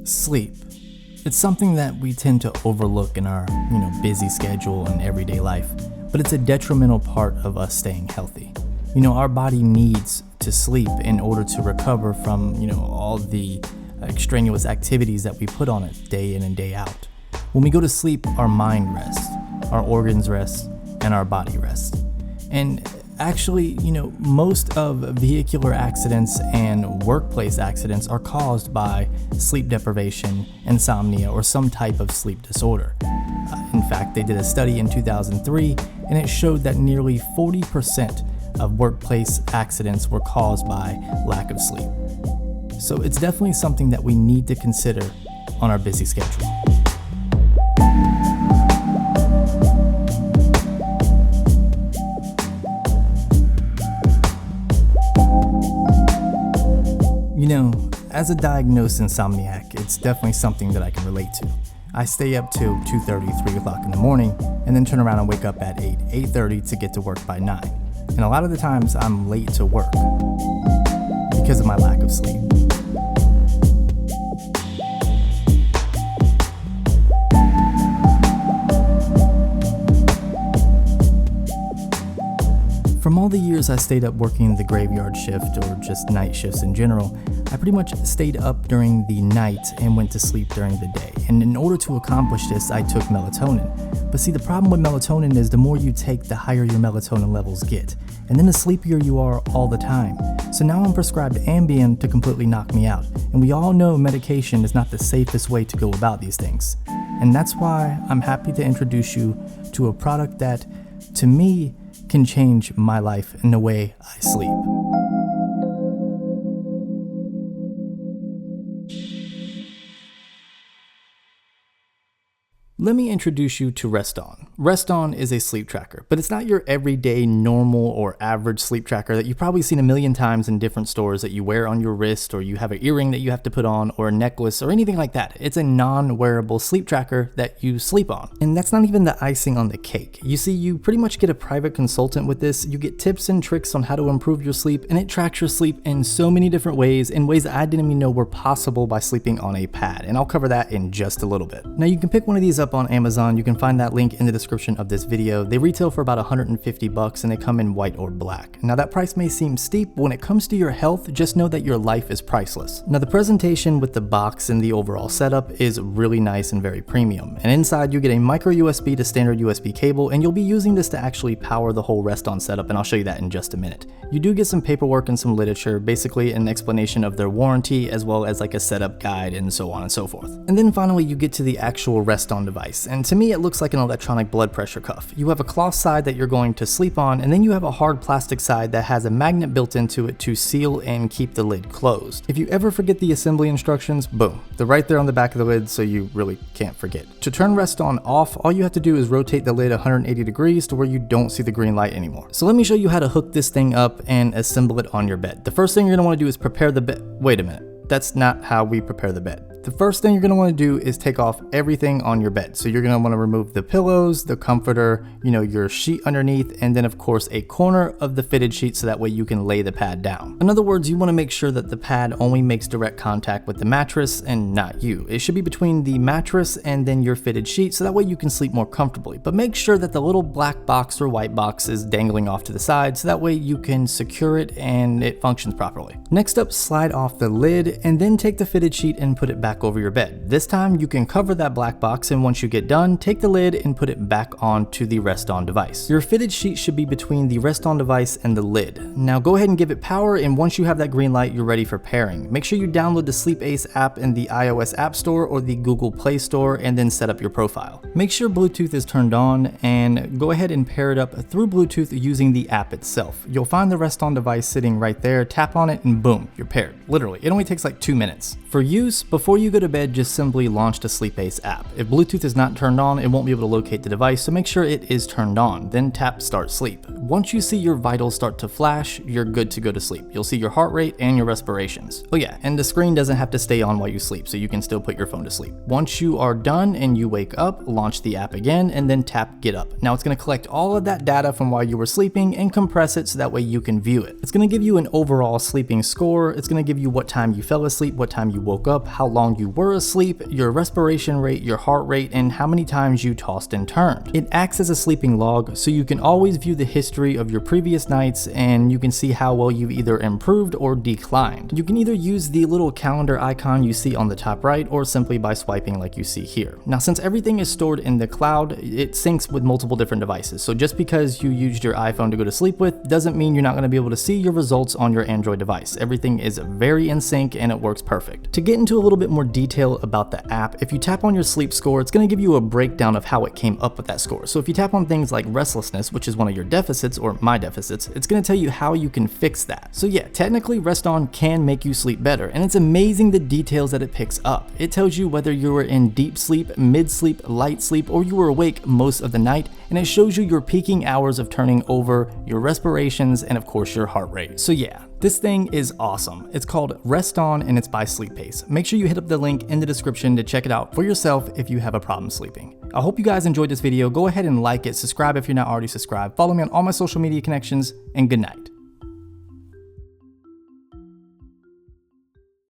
Sleep. It's something that we tend to overlook in our, busy schedule and everyday life, but it's a detrimental part of us staying healthy. Our body needs to sleep in order to recover from, all the extraneous activities that we put on it day in and day out. When we go to sleep, our mind rests, our organs rest, and our body rests. And actually, most of vehicular accidents and workplace accidents are caused by sleep deprivation, insomnia, or some type of sleep disorder. In fact, they did a study in 2003, and it showed that nearly 40% of workplace accidents were caused by lack of sleep. So it's definitely something that we need to consider on our busy schedule. As a diagnosed insomniac, it's definitely something that I can relate to. I stay up till 2:30, 3 o'clock in the morning, and then turn around and wake up at 8, 8:30 to get to work by 9. And a lot of the times I'm late to work because of my lack of sleep. From all the years I stayed up working the graveyard shift or just night shifts in general, I pretty much stayed up during the night and went to sleep during the day. And in order to accomplish this, I took melatonin. But see, the problem with melatonin is the more you take, the higher your melatonin levels get. And then the sleepier you are all the time. So now I'm prescribed Ambien to completely knock me out. And we all know medication is not the safest way to go about these things. And that's why I'm happy to introduce you to a product that, to me, can change my life in the way I sleep. Let me introduce you to RestOn. RestOn is a sleep tracker, but it's not your everyday normal or average sleep tracker that you've probably seen a million times in different stores that you wear on your wrist, or you have an earring that you have to put on, or a necklace, or anything like that. It's a non-wearable sleep tracker that you sleep on. And that's not even the icing on the cake. You see, you pretty much get a private consultant with this. You get tips and tricks on how to improve your sleep, and it tracks your sleep in so many different ways, in ways that I didn't even know were possible by sleeping on a pad. And I'll cover that in just a little bit. Now, you can pick one of these up on Amazon. You can find that link in the description of this video. They retail for about $150 and they come in white or black. Now, that price may seem steep, but when it comes to your health, just know that your life is priceless. Now, the presentation with the box and the overall setup is really nice and very premium. And inside you get a micro USB to standard USB cable, and you'll be using this to actually power the whole RestOn setup, and I'll show you that in just a minute. You do get some paperwork and some literature, basically an explanation of their warranty, as well as like a setup guide and so on and so forth. And then finally you get to the actual RestOn device. And to me, it looks like an electronic blood pressure cuff. You have a cloth side that you're going to sleep on, and then you have a hard plastic side that has a magnet built into it to seal and keep the lid closed. If you ever forget the assembly instructions, boom, they're right there on the back of the lid, so you really can't forget. To turn RestOn off, all you have to do is rotate the lid 180 degrees to where you don't see the green light anymore. So let me show you how to hook this thing up and assemble it on your bed. The first thing you're gonna wanna do is prepare the bed. Wait a minute, that's not how we prepare the bed. The first thing you're going to want to do is take off everything on your bed. So you're going to want to remove the pillows, the comforter, your sheet underneath, and then of course a corner of the fitted sheet so that way you can lay the pad down. In other words, you want to make sure that the pad only makes direct contact with the mattress and not you. It should be between the mattress and then your fitted sheet so that way you can sleep more comfortably. But make sure that the little black box or white box is dangling off to the side so that way you can secure it and it functions properly. Next up, slide off the lid and then take the fitted sheet and put it back over your bed. This time you can cover that black box, and once you get done, take the lid and put it back onto the RestOn device. Your fitted sheet should be between the RestOn device and the lid. Now go ahead and give it power, and once you have that green light, you're ready for pairing. Make sure you download the Sleepace app in the iOS App Store or the Google Play Store, and then set up your profile. Make sure Bluetooth is turned on, and go ahead and pair it up through Bluetooth using the app itself. You'll find the RestOn device sitting right there, tap on it, and boom, you're paired. Literally, it only takes like 2 minutes. For use, before you you go to bed, just simply launch the Sleepace app. If Bluetooth is not turned on, it won't be able to locate the device, so make sure it is turned on. Then tap Start Sleep. Once you see your vitals start to flash, you're good to go to sleep. You'll see your heart rate and your respirations. Oh yeah, and the screen doesn't have to stay on while you sleep, so you can still put your phone to sleep. Once you are done and you wake up, launch the app again and then tap Get Up. Now it's going to collect all of that data from while you were sleeping and compress it so that way you can view it. It's going to give you an overall sleeping score. It's going to give you what time you fell asleep, what time you woke up, how long you were asleep, your respiration rate, your heart rate, and how many times you tossed and turned. It acts as a sleeping log, so you can always view the history of your previous nights and you can see how well you've either improved or declined. You can either use the little calendar icon you see on the top right or simply by swiping like you see here. Now, since everything is stored in the cloud, it syncs with multiple different devices. So just because you used your iPhone to go to sleep with doesn't mean you're not going to be able to see your results on your Android device. Everything is very in sync and it works perfect. To get into a little bit more detail about the app, if you tap on your sleep score, it's going to give you a breakdown of how it came up with that score. So if you tap on things like restlessness, which is one of your deficits or my deficits, it's going to tell you how you can fix that. So yeah, technically RestOn can make you sleep better, and it's amazing the details that it picks up. It tells you whether you were in deep sleep, mid sleep, light sleep, or you were awake most of the night, and it shows you your peaking hours of turning over, your respirations, and of course your heart rate. So yeah, this thing is awesome. It's called RestOn and it's by Sleepace. Make sure you hit up the link in the description to check it out for yourself if you have a problem sleeping. I hope you guys enjoyed this video. Go ahead and like it, subscribe if you're not already subscribed, follow me on all my social media connections, and good night.